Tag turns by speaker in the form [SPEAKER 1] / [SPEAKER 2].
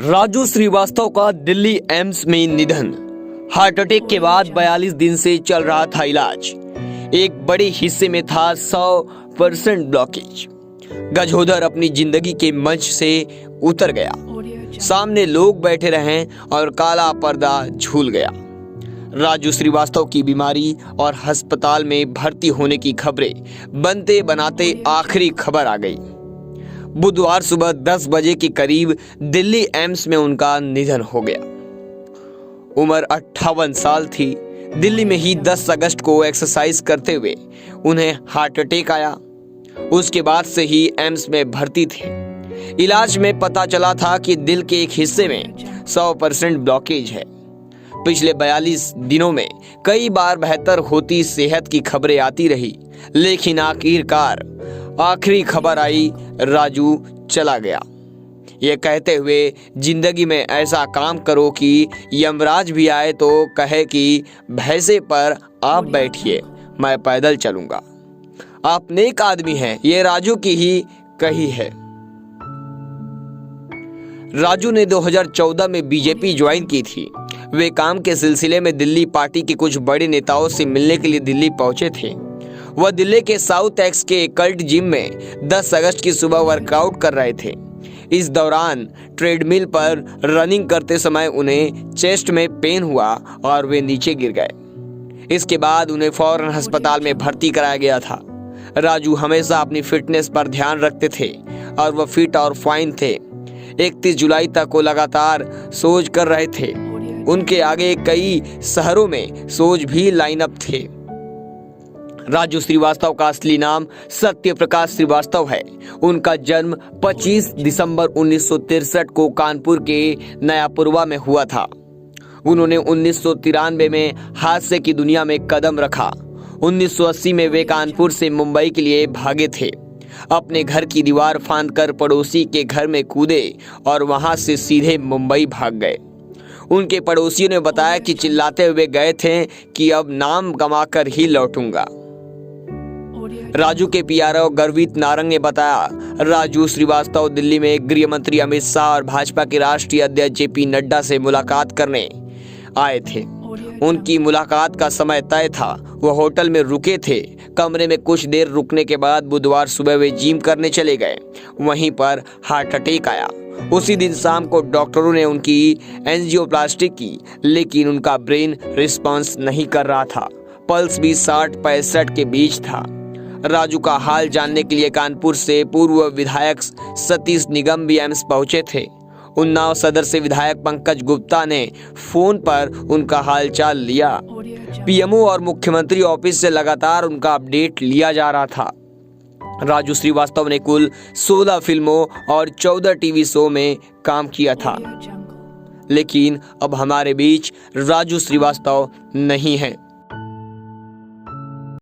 [SPEAKER 1] राजू श्रीवास्तव का दिल्ली एम्स में निधन। हार्ट अटैक के बाद 42 दिन से चल रहा था इलाज। एक बड़े हिस्से में था 100% ब्लॉकेज। गजोदर अपनी जिंदगी के मंच से उतर गया। सामने लोग बैठे रहे और काला पर्दा झूल गया। राजू श्रीवास्तव की बीमारी और अस्पताल में भर्ती होने की खबरें बनते बनाते आखिरी खबर आ गई। बुधवार सुबह 10 बजे के करीब दिल्ली एम्स में उनका निधन हो गया। उम्र 58 साल थी। दिल्ली में ही 10 अगस्त को एक्सरसाइज करते हुए उन्हें हार्ट अटैक आया। उसके बाद से ही एम्स में भर्ती थे। इलाज में पता चला था कि दिल के एक हिस्से में 100% ब्लॉकेज है। पिछले 42 दिनों में कई बार बेहतर होती सेहत की खबरें आती रही, लेकिन आखिरकार आखिरी खबर आई, राजू चला गया। ये कहते हुए जिंदगी में ऐसा काम करो कि यमराज भी आए तो कहे कि भैंसे पर आप बैठिए, मैं पैदल चलूंगा। आप नेक आदमी हैं, ये राजू की ही कही है। राजू ने 2014 में बीजेपी ज्वाइन की थी। वे काम के सिलसिले में दिल्ली पार्टी के कुछ बड़े नेताओं से मिलने के लिए दिल्ली पहुंचे थे। वह दिल्ली के साउथ एक्स के कल्ट जिम में 10 अगस्त की सुबह वर्कआउट कर रहे थे। इस दौरान ट्रेडमिल पर रनिंग करते समय उन्हें चेस्ट में पेन हुआ और वे नीचे गिर गए। इसके बाद उन्हें फौरन अस्पताल में भर्ती कराया गया था। राजू हमेशा अपनी फिटनेस पर ध्यान रखते थे और वह फिट और फाइन थे। 31 जुलाई तक वो लगातार सोज कर रहे थे। उनके आगे कई शहरों में सोज भी लाइनअप थे। राजू श्रीवास्तव का असली नाम सत्य प्रकाश श्रीवास्तव है। उनका जन्म 25 दिसंबर 1963 को कानपुर के नयापुरवा में हुआ था। उन्होंने 1993 में हादसे की दुनिया में कदम रखा। 1980 में वे कानपुर से मुंबई के लिए भागे थे। अपने घर की दीवार फांदकर पड़ोसी के घर में कूदे और वहां से सीधे मुंबई भाग गए। उनके पड़ोसियों ने बताया कि चिल्लाते हुए गए थे कि अब नाम गंवाकर ही लौटूंगा। राजू के पीआरओ गर्वित नारंग ने बताया, राजू श्रीवास्तव दिल्ली में गृह मंत्री अमित शाह और भाजपा के राष्ट्रीय अध्यक्ष जेपी नड्डा से मुलाकात करने आए थे। उनकी मुलाकात का समय तय था। वह होटल में रुके थे। कमरे में कुछ देर रुकने के बाद बुधवार सुबह वे जिम करने चले गए। वहीं पर हार्ट अटैक आया। उसी दिन शाम को डॉक्टरों ने उनकी एंजियोप्लास्टी की, लेकिन उनका ब्रेन रिस्पॉन्स नहीं कर रहा था। पल्स भी 60-65 के बीच था। राजू का हाल जानने के लिए कानपुर से पूर्व विधायक सतीश निगम भी एम्स पहुंचे थे। उन्नाव सदर से विधायक पंकज गुप्ता ने फोन पर उनका हालचाल लिया। पीएमओ और मुख्यमंत्री ऑफिस से लगातार उनका अपडेट लिया जा रहा था। राजू श्रीवास्तव ने कुल 16 फिल्मों और 14 टीवी शो में काम किया था, लेकिन अब हमारे बीच राजू श्रीवास्तव नहीं है।